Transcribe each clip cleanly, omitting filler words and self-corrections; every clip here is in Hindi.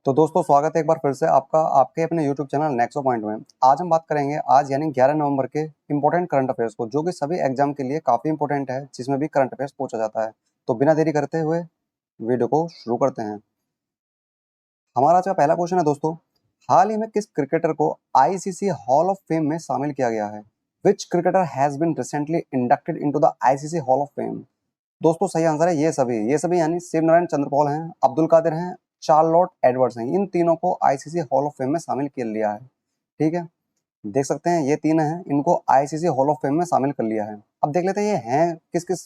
तो दोस्तों स्वागत है एक बार फिर से आपका आपके अपने यूट्यूब चैनल नेक्सो पॉइंट में। आज हम बात करेंगे आज यानी 11 नवंबर के इंपॉर्टेंट करंट अफेयर्स को, जो कि सभी एग्जाम के लिए काफ़ी इंपॉर्टेंट है, जिसमें भी करंट अफेयर्स पूछा जाता है। तो बिना देरी करते हुए वीडियो को शुरू करते हैं। हमारा आज का पहला क्वेश्चन है दोस्तों, हाल ही में किस क्रिकेटर को आईसीसी हॉल ऑफ फेम में शामिल किया गया है? Which cricketer has been recently inducted into the ICC hall of fame? दोस्तों सही आंसर है ये सभी यानी शिव नारायण चंद्रपॉल हैं, अब्दुल कादिर हैं, चार्लोट एडवर्ड्स हैं। इन तीनों को आईसीसी हॉल ऑफ फेम में शामिल कर लिया है। ठीक है, देख सकते हैं ये तीन हैं, इनको आईसीसी हॉल ऑफ फेम में शामिल कर लिया है। अब देख लेते हैं ये हैं किस किस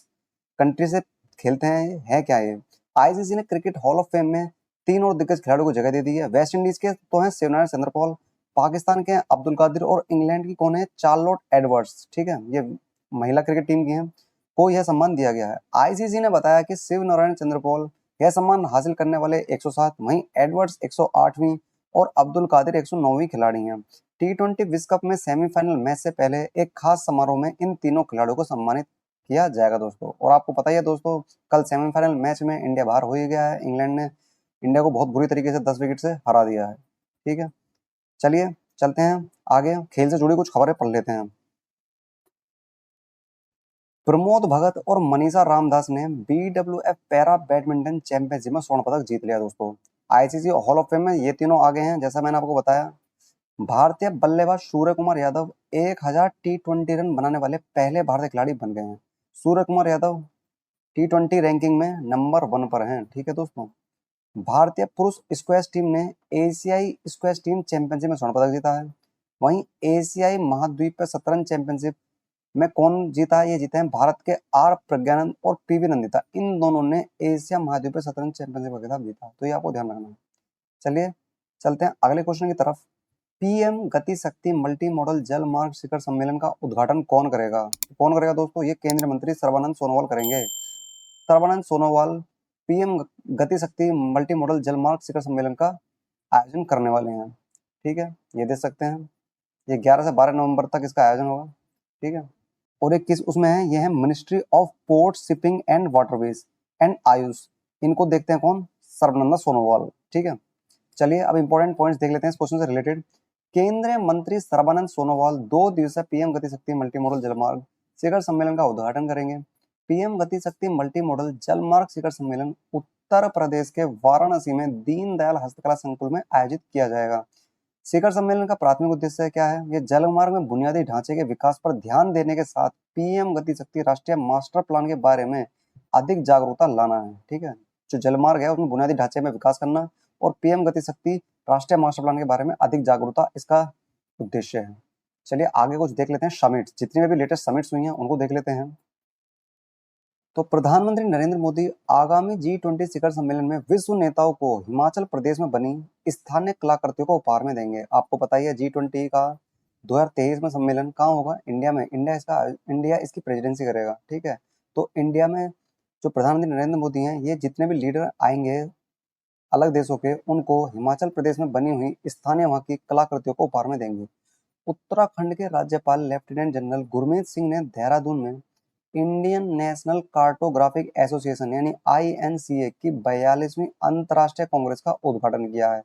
कंट्री से खेलते हैं, ये है क्या ये। आईसीसी ने क्रिकेट हॉल ऑफ फेम में तीन और दिग्गज खिलाड़ियों को जगह दे दी है। वेस्ट इंडीज के तो हैं शिवनारायण चंद्रपॉल, पाकिस्तान के हैं अब्दुल कादिर और इंग्लैंड की कौन है, चार्लोट एडवर्ड्स। ठीक है, ये महिला क्रिकेट टीम की हैं, को यह सम्मान दिया गया है। आईसीसी ने बताया कि शिव नारायण चंद्रपॉल यह सम्मान हासिल करने वाले 107, वहीं एडवर्ड्स 108वीं और अब्दुल कादिर 109वीं खिलाड़ी हैं। टी20 विश्व कप में सेमीफाइनल मैच से पहले एक खास समारोह में इन तीनों खिलाड़ियों को सम्मानित किया जाएगा दोस्तों। और आपको पता ही है दोस्तों, कल सेमीफाइनल मैच में इंडिया बाहर हो ही गया है। इंग्लैंड ने इंडिया को बहुत बुरी तरीके से 10 विकेट से हरा दिया है। ठीक है, चलिए चलते हैं आगे, खेल से जुड़ी कुछ खबरें पढ़ लेते हैं। प्रमोद भगत और मनीषा रामदास ने बीडब्ल्यूएफ पैरा बैडमिंटन चैंपियनशिप में स्वर्ण पदक जीत लिया दोस्तों। आईसीसी हॉल ऑफ फेम में ये तीनों आगे हैं, जैसा मैंने आपको बताया। भारतीय बल्लेबाज सूर्य कुमार यादव 1000 टी20 रन बनाने वाले पहले भारतीय खिलाड़ी बन गए हैं। सूर्य कुमार यादव टी20 रैंकिंग में नंबर 1 पर हैं। ठीक है दोस्तों, भारतीय पुरुष स्क्वैश टीम ने एशियाई स्क्वैश टीम चैंपियनशिप में स्वर्ण पदक जीता है। वहीं एशियाई महाद्वीप पर शतरंज चैंपियनशिप में कौन जीता है, ये जीते हैं भारत के आर प्रज्ञानंद और पीवी नंदिता। इन दोनों ने एशिया महाद्वीप पर शतरंज चैंपियनशिप का खिताब जीता, तो ये आपको ध्यान रखना है। चलिए चलते हैं अगले क्वेश्चन की तरफ। पीएम गति शक्ति मल्टी मॉडल जल मार्ग शिखर सम्मेलन का उद्घाटन कौन करेगा? कौन करेगा दोस्तों? ये केंद्रीय मंत्री सर्बानंद सोनोवाल करेंगे। सर्बानंद सोनोवाल पीएम गति शक्ति मल्टी मॉडल जल मार्ग शिखर सम्मेलन का आयोजन करने वाले हैं। ठीक है, ये देख सकते हैं, ये 11 से 12 नवंबर तक इसका आयोजन होगा। ठीक है, और एक किस उसमें है, ये है ministry of port shipping and waterways and Ayush. इनको देखते हैं कौन, सर्बानंद सोनोवाल। ठीक है, चलिए अब इंपॉर्टेंट पॉइंट्स देख लेते हैं इस क्वेश्चन से रिलेटेड। केंद्रीय मंत्री सर्बानंद सोनोवाल 2 दिवसीय पीएम गति शक्ति मल्टी मॉडल जलमार्ग शिखर सम्मेलन का उद्घाटन करेंगे। पीएम गति शक्ति मल्टी मॉडल जलमार्ग शिखर सम्मेलन उत्तर प्रदेश के वाराणसी में दीनदयाल हस्तकला संकुल में आयोजित किया जाएगा। शिखर सम्मेलन का प्राथमिक उद्देश्य क्या है, ये जलमार्ग में बुनियादी ढांचे के विकास पर ध्यान देने के साथ पीएम गति शक्ति राष्ट्रीय मास्टर प्लान के बारे में अधिक जागरूकता लाना है। ठीक है, जो जलमार्ग है उसमें बुनियादी ढांचे में विकास करना और पीएम गति शक्ति राष्ट्रीय मास्टर प्लान के बारे में अधिक जागरूकता इसका उद्देश्य है। चलिए आगे कुछ देख लेते हैं, समिट, जितनी भी लेटेस्ट समिट्स हुई हैं उनको देख लेते हैं। तो प्रधानमंत्री नरेंद्र मोदी आगामी G20 शिखर सम्मेलन में विश्व नेताओं को हिमाचल प्रदेश में बनी स्थानीय कलाकृतियों को उपहार में देंगे। आपको पता ही है G20 का 2023 में सम्मेलन कहाँ होगा, इंडिया में। इंडिया इसकी प्रेसिडेंसी करेगा। ठीक है, तो इंडिया में जो प्रधानमंत्री नरेंद्र मोदी हैं, ये जितने भी लीडर आएंगे अलग देशों के, उनको हिमाचल प्रदेश में बनी हुई स्थानीय वहाँ की कलाकृतियों को उपहार में देंगे। उत्तराखंड के राज्यपाल लेफ्टिनेंट जनरल गुरमीत सिंह ने देहरादून में इंडियन नेशनल कार्टोग्राफिक एसोसिएशन यानी आईएनसीए की 42वीं अंतर्राष्ट्रीय कांग्रेस का उद्घाटन किया है।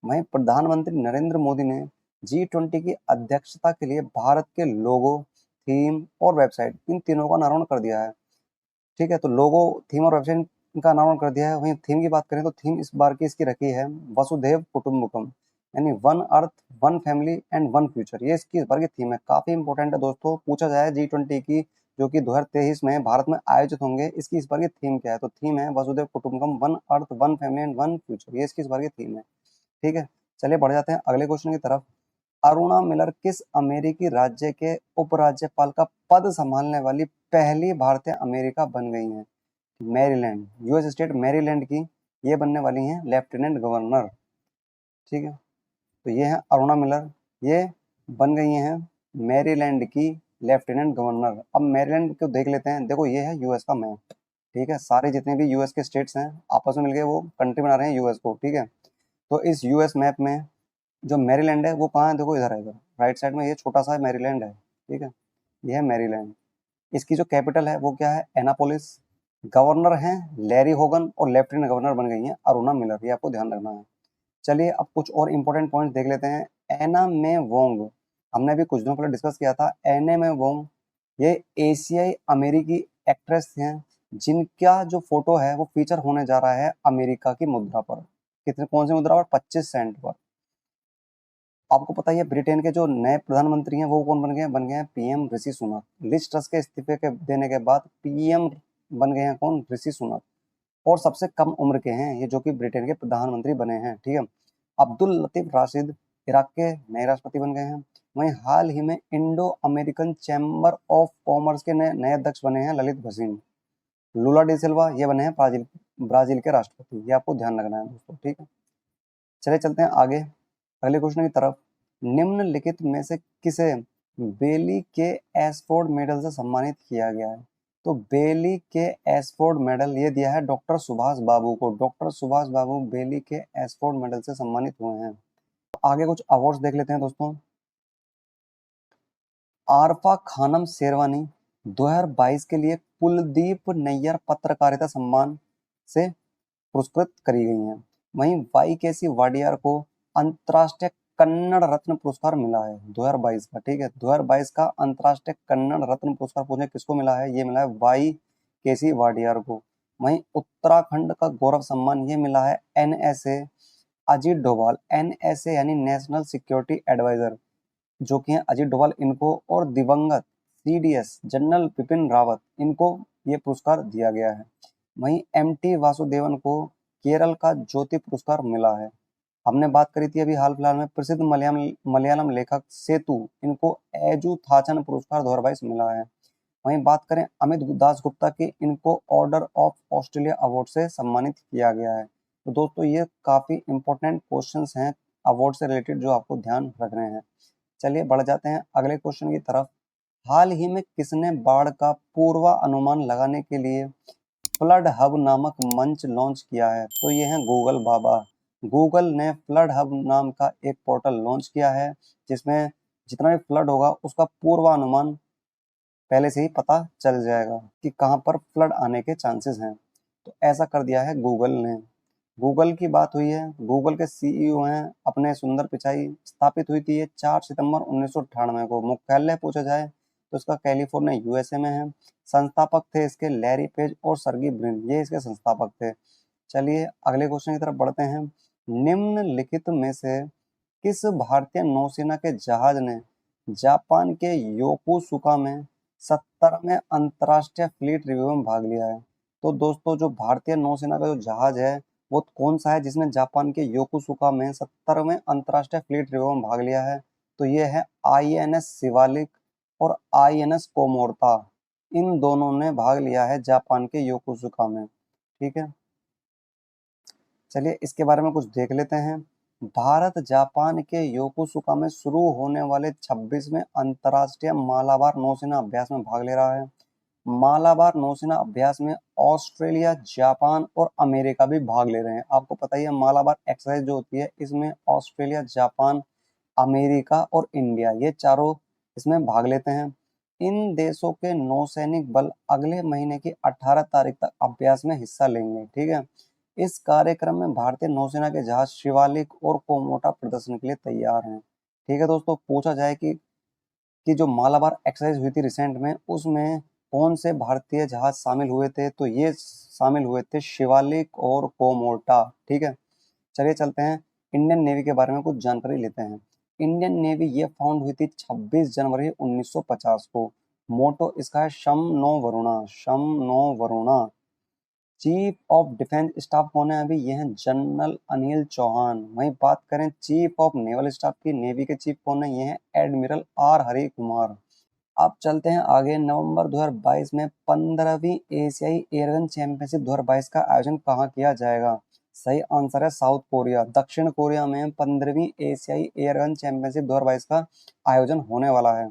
वहीं प्रधानमंत्री नरेंद्र मोदी ने G20 की अध्यक्षता के लिए भारत के लोगो, थीम और वेबसाइट, इन तीनों का अनावरण कर दिया है। ठीक है, तो लोगो, थीम और वेबसाइट का अनावरण कर दिया है। वहीं थीम की बात करें तो थीम इस बार की इसकी रखी है वसुधैव कुटुंबकम, यानी one earth one family and one future. ये इसकी इस बार की थीम है, काफी इंपॉर्टेंट है दोस्तों। पूछा जाए G20 की जो कि 2023 में भारत में आयोजित होंगे, इसकी इस बार की थीम क्या है, तो थीम है Vasudhaiva Kutumbakam, one earth one family and one future. ये इसकी इस बार की थीम है। ठीक है, चलिए बढ़ जाते हैं अगले क्वेश्चन की तरफ। अरुणा मिलर किस अमेरिकी राज्य के उपराज्यपाल का पद संभालने वाली पहली भारतीय अमेरिका बन गई हैं? मैरीलैंड, यूएस स्टेट मैरीलैंड की ये बनने वाली हैं लेफ्टिनेंट गवर्नर। ठीक है, तो ये है अरुणा मिलर, ये बन गई हैं मैरीलैंड की लेफ्टिनेंट गवर्नर। अब मैरीलैंड को देख लेते हैं, देखो ये है यूएस का मैप। ठीक है, सारे जितने भी यूएस के स्टेट्स हैं आपस में मिलके वो कंट्री बना रहे हैं यूएस को। ठीक है, तो इस यूएस मैप में जो मैरीलैंड है वो कहाँ है, देखो इधर है, इधर राइट साइड में ये छोटा सा मैरीलैंड है। ठीक है, ये है मैरीलैंड। इसकी जो कैपिटल है वो क्या है, एनापोलिस। गवर्नर हैं लैरी होगन और लेफ्टिनेंट गवर्नर बन गई हैं अरुणा मिलर, ये आपको ध्यान रखना है। चलिए अब कुछ और इम्पोर्टेंट पॉइंट्स देख लेते हैं। एना मे वोंग, हमने अभी कुछ दिनों पहले डिस्कस किया था। एना मे वोंग ये एशियाई अमेरिकी एक्ट्रेस हैं जिनका जो फोटो है वो फीचर होने जा रहा है अमेरिका की मुद्रा पर। कितने, कौन सी मुद्रा पर? 25 सेंट पर। आपको पता ही है ब्रिटेन के जो नए प्रधानमंत्री हैं वो कौन बन गए हैं? बन गए हैं PM Rishi Sunak. Liz truss के इस्तीफे के देने के बाद पीएम बन गए हैं कौन? ऋषि सुनक। और सबसे कम उम्र के हैं ये जो कि ब्रिटेन के प्रधानमंत्री बने हैं, ठीक है। अब्दुल लतीफ राशिद इराक के नए राष्ट्रपति बन गए हैं। वहीं हाल ही में Indo American chamber of commerce के नए नए अध्यक्ष बने हैं ललित भसीन। लूला डी सिल्वा ये बने हैं ब्राजील ब्राजील के राष्ट्रपति। ये आपको ध्यान रखना है दोस्तों, ठीक है। चलिए चलते हैं आगे अगले क्वेश्चन की तरफ। निम्नलिखित में से किसे बेली के एसफोर्ड मेडल से सम्मानित किया गया है? तो बेली के एसफोर्ड मेडल ये दिया है डॉक्टर सुभाष बाबू को। डॉक्टर सुभाष बाबू बेली के एसफोर्ड मेडल से सम्मानित हुए हैं। आगे कुछ अवार्ड्स देख लेते हैं दोस्तों। आरफा खानम शेरवानी 2022 के लिए कुलदीप नैयर पत्रकारिता सम्मान से पुरस्कृत करी गई हैं। वहीं वाई के सी वाडियार को अंतर्राष्ट्रीय कन्नड़ रत्न पुरस्कार मिला है 2022 का, ठीक है। 2022 का अंतर्राष्ट्रीय कन्नड़ रत्न पुरस्कार पूछे किसको मिला है? ये मिला है वाई के सी वाडियार को। वहीं उत्तराखंड का गौरव सम्मान ये मिला है एनएसए अजीत डोभाल। एनएसए यानी नेशनल सिक्योरिटी एडवाइजर जो कि हैं अजीत डोभाल, इनको और दिवंगत सीडीएस जनरल बिपिन रावत, इनको ये पुरस्कार दिया गया है। वहीं एमटी वासुदेवन को केरल का ज्योति पुरस्कार मिला है। हमने बात करी थी अभी हाल फिलहाल में, प्रसिद्ध मलयालम लेखक सेतु, इनको एजू थाचन पुरस्कार 2022 मिला है। वहीं बात करें अमित दास गुप्ता की, इनको ऑर्डर ऑफ ऑस्ट्रेलिया अवार्ड से सम्मानित किया गया है। तो दोस्तों ये काफी इंपॉर्टेंट क्वेश्चंस हैं अवार्ड से रिलेटेड जो आपको ध्यान रखने हैं। चलिए बढ़ जाते हैं अगले क्वेश्चन की तरफ। हाल ही में किसने बाढ़ का पूर्वानुमान लगाने के लिए फ्लड हब नामक मंच लॉन्च किया है? तो ये है गूगल बाबा। गूगल ने फ्लड हब नाम का एक पोर्टल लॉन्च किया है जिसमें जितना भी फ्लड होगा उसका पूर्वानुमान पहले से ही पता चल जाएगा कि कहाँ पर फ्लड आने के चांसेस हैं। तो ऐसा कर दिया है गूगल ने। गूगल की बात हुई है, गूगल के सीईओ हैं अपने सुंदर पिचाई। स्थापित हुई थी ये 4 सितंबर 1998 को। मुख्यालय पूछा जाए तो इसका कैलिफोर्निया यूएसए में है। संस्थापक थे इसके लैरी पेज और सर्गी ब्रिन, ये इसके संस्थापक थे। चलिए अगले क्वेश्चन की तरफ बढ़ते हैं। निम्नलिखित में से किस भारतीय नौसेना के जहाज ने जापान के योकोसुका में 70वें अंतर्राष्ट्रीय फ्लीट रिव्यू में भाग लिया है? तो दोस्तों जो भारतीय नौसेना का जो जहाज है वो कौन सा है जिसने जापान के योकोसुका में 70वें अंतर्राष्ट्रीय फ्लीट रिव्यू में भाग लिया है? तो ये है आईएनएस शिवालिक और आईएनएस कोमोर्ता। इन दोनों ने भाग लिया है जापान के योकोसुका में, ठीक है। चलिए इसके बारे में कुछ देख लेते हैं। भारत जापान के योकोसुका में शुरू होने वाले 26वें अंतर्राष्ट्रीय मालाबार नौसेना अभ्यास में भाग ले रहा है। मालाबार नौसेना अभ्यास में ऑस्ट्रेलिया, जापान और अमेरिका भी भाग ले रहे हैं। आपको पता ही है मालाबार एक्सरसाइज जो होती है इसमें ऑस्ट्रेलिया, जापान, अमेरिका और इंडिया ये चारों इसमें भाग लेते हैं। इन देशों के नौसैनिक बल अगले महीने की 18 तारीख तक अभ्यास में हिस्सा लेंगे, ठीक है। इस कार्यक्रम में भारतीय नौसेना के जहाज शिवालिक और कोमोटा प्रदर्शन के लिए तैयार हैं, ठीक है। दोस्तों पूछा जाए कि जो मालाबार एक्सरसाइज हुई थी रिसेंट में उसमें कौन से भारतीय जहाज शामिल हुए थे? तो ये शामिल हुए थे शिवालिक और कोमोटा, ठीक है। चलिए चलते हैं इंडियन नेवी के बारे में कुछ जानकारी लेते हैं। इंडियन नेवी ये फाउंड हुई थी 26 जनवरी 1950 को। मोटो इसका है शम नो वरुणा, शम नो वरुणा। चीफ ऑफ डिफेंस स्टाफ कौन है अभी? ये हैं जनरल अनिल चौहान। वहीं बात करें चीफ ऑफ नेवल स्टाफ की, नेवी के चीफ कौन है? ये हैं एडमिरल आर हरि कुमार। अब चलते हैं आगे। नवंबर 2022 में 15वीं एशियाई एयरगन चैंपियनशिप 2022 का आयोजन कहाँ किया जाएगा? सही आंसर है साउथ कोरिया। दक्षिण कोरिया में 15वीं एशियाई एयरगन चैंपियनशिप 2022 का आयोजन होने वाला है,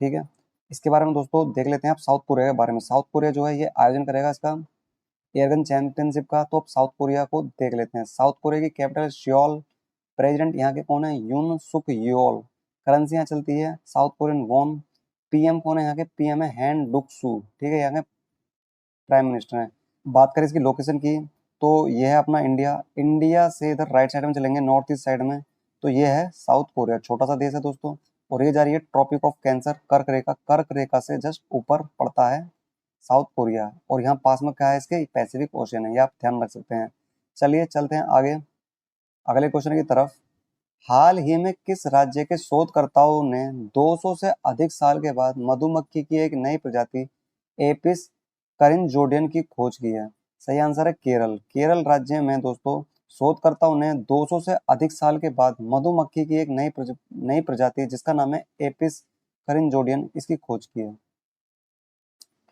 ठीक है। इसके बारे में दोस्तों देख लेते हैं आप साउथ कोरिया के बारे में। साउथ कोरिया जो है ये आयोजन करेगा इसका एयरगन चैंपियनशिप का। तो अब साउथ कोरिया को देख लेते हैं। साउथ कोरिया की कैपिटल सियोल। प्रेसिडेंट यहाँ के कौन है? यून सुक योल। करेंसी यहाँ चलती है साउथ कोरियन वॉन। पीएम कौन है यहाँ के? पीएम है हैन डुक सू, ठीक है, यहाँ के प्राइम मिनिस्टर हैं। बात करें इसकी लोकेशन की तो ये है अपना इंडिया। इंडिया से इधर राइट साइड में चलेंगे नॉर्थ ईस्ट साइड में, तो ये है साउथ कोरिया, छोटा सा देश है दोस्तों। और ये जा रही है ट्रॉपिक ऑफ कैंसर, कर्क रेखा से जस्ट ऊपर पड़ता है साउथ कोरिया। और यहाँ पास में क्या है इसके, पैसिफिक ओशियन है, ये आप ध्यान रख सकते हैं। चलिए चलते हैं आगे अगले क्वेश्चन की तरफ। हाल ही में किस राज्य के शोधकर्ताओं ने 200 से अधिक साल के बाद मधुमक्खी की एक नई प्रजाति एपिस करिंजोडियन की खोज की है? सही आंसर है केरल। केरल राज्य में दोस्तों शोधकर्ताओं ने 200 से अधिक साल के बाद मधुमक्खी की एक नई प्रजाति जिसका नाम है एपिस करिंजोडियन, इसकी खोज की है।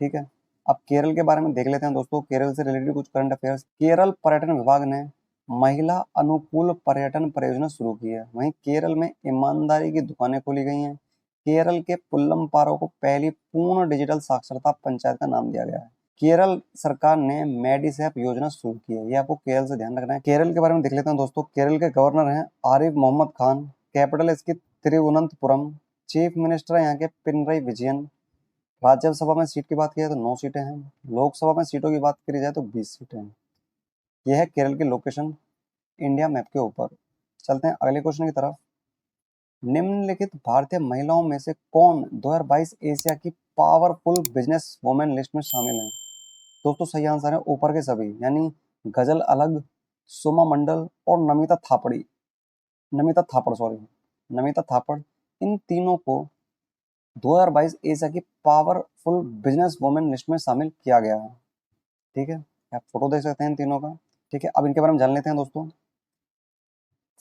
ठीक है, अब केरल के बारे में देख लेते हैं दोस्तों, केरल से रिलेटेड कुछ करंट अफेयर्स। केरल पर्यटन विभाग ने महिला अनुकूल पर्यटन परियोजना शुरू की है। वहीं केरल में ईमानदारी की दुकानें खोली गई हैं। केरल के पुल्लमपारो को पहली पूर्ण डिजिटल साक्षरता पंचायत का नाम दिया गया है। केरल सरकार ने मेडिसैप योजना शुरू की है, ये आपको केरल से ध्यान रखना है। केरल के बारे में देख लेते हैं दोस्तों। केरल के गवर्नर हैं आरिफ मोहम्मद खान, कैपिटल इसकी तिरुवनंतपुरम, चीफ मिनिस्टर है यहाँ के पिनरई विजयन। राज्यसभा में सीट की बात की जाए तो 9 सीटें हैं। लोकसभा में सीटों की बात करी जाए तो 20 सीटें हैं। यह है केरल की लोकेशन इंडिया मैप के ऊपर। चलते हैं अगले क्वेश्चन की तरफ। निम्नलिखित भारतीय महिलाओं में से कौन 2022 एशिया की पावरफुल बिजनेस वुमेन लिस्ट में शामिल है? दोस्तों सही आंसर है ऊपर के सभी, यानी गजल अलग, सुमा मंडल और नमिता थापड़, इन तीनों को 2022 एशिया की पावरफुल बिजनेस वुमेन लिस्ट में शामिल किया गया है। ठीक है, आप फोटो देख सकते हैं इन तीनों का। ठीक है, अब इनके बारे में जान लेते हैं दोस्तों।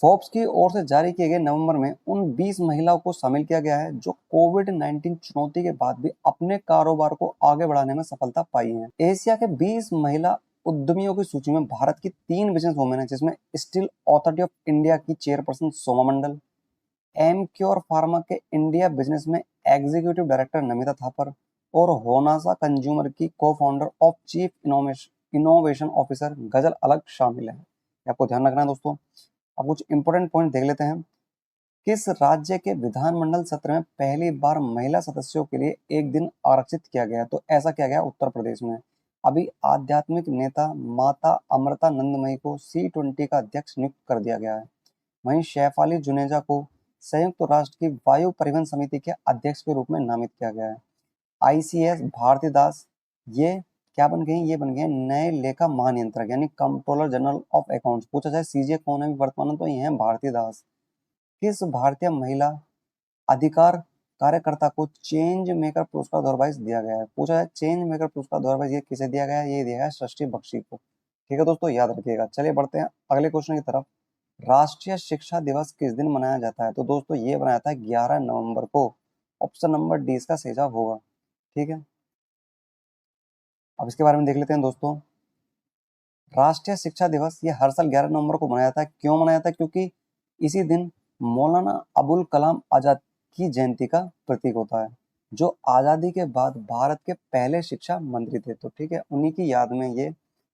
फोर्ब्स की ओर से जारी किए गए नवंबर में उन 20 महिलाओं को शामिल किया गया है जो कोविड-19 चुनौती के बाद भी अपने कारोबार को आगे बढ़ाने में सफलता पाई हैं। एशिया के 20 महिला उद्यमियों की सूची में भारत की 3 बिजनेस वुमेन है, जिसमें स्टील अथॉरिटी ऑफ इंडिया की चेयरपर्सन सोमा मंडल, एमक्योर फार्मा के इंडिया बिजनेस में एग्जीक्यूटिव डायरेक्टर नमिता थापर और होनासा कंज्यूमर की को फाउंडर और चीफ इनोवेशन ऑफिसर गजल अलग शामिल है। आपको ध्यान रखना है दोस्तों। अब कुछ इंपोर्टेंट पॉइंट देख लेते हैं। किस राज्य के विधानमंडल सत्र में पहली बार महिला सदस्यों के लिए एक दिन आरक्षित किया गया? तो ऐसा किया गया उत्तर प्रदेश में। अभी आध्यात्मिक नेता माता अमृतानंदमयी को C20 का अध्यक्ष नियुक्त कर दिया गया है। वहीं शैफाली जुनेजा को संयुक्त राष्ट्र की वायु परिवहन समिति के अध्यक्ष के रूप में नामित किया गया है। ICS भारती दास ये क्या बन गई? ये बन गए नए लेखा महानियंत्रक, यानी कंट्रोलर जनरल ऑफ अकाउंट्स। पूछा जाए CJ कौन है वर्तमान में, तो ये है भारती दास। किस भारतीय महिला अधिकार कार्यकर्ता को चेंज मेकर पुरस्कार 2022 दिया गया है? पूछा जाए चेंज मेकर पुरस्कार 2022 ये किसे दिया गया है? ये दिया गया है सृष्टि बख्शी को। ठीक है दोस्तों, याद रखिएगा। चलिए बढ़ते हैं अगले क्वेश्चन की तरफ। राष्ट्रीय शिक्षा दिवस किस दिन मनाया जाता है? तो दोस्तों ये बनाया जाता है 11 नवंबर को। ऑप्शन नंबर डी इसका सही जवाब होगा। ठीक है, अब इसके बारे में देख लेते हैं दोस्तों। राष्ट्रीय शिक्षा दिवस ये हर साल 11 नवंबर को मनाया जाता है। क्यों मनाया जाता है? क्योंकि इसी दिन मौलाना अबुल कलाम आजाद की जयंती का प्रतीक होता है, जो आज़ादी के बाद भारत के पहले शिक्षा मंत्री थे। तो ठीक है, उन्हीं की याद में ये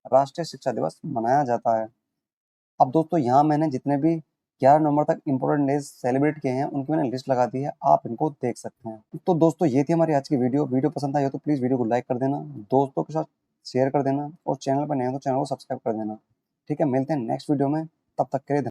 राष्ट्रीय शिक्षा दिवस मनाया जाता है। अब दोस्तों यहाँ मैंने जितने भी 11 नवंबर तक इंपॉर्टेंट डेज सेलिब्रेट किए हैं उनकी मैंने लिस्ट लगा दी है, आप इनको देख सकते हैं। तो दोस्तों ये थी हमारी आज की वीडियो पसंद आई हो तो प्लीज़ वीडियो को लाइक कर देना, दोस्तों के साथ शेयर कर देना और चैनल पर नए हो तो चैनल को सब्सक्राइब कर देना। ठीक है, मिलते हैं नेक्स्ट वीडियो में, तब तक के लिए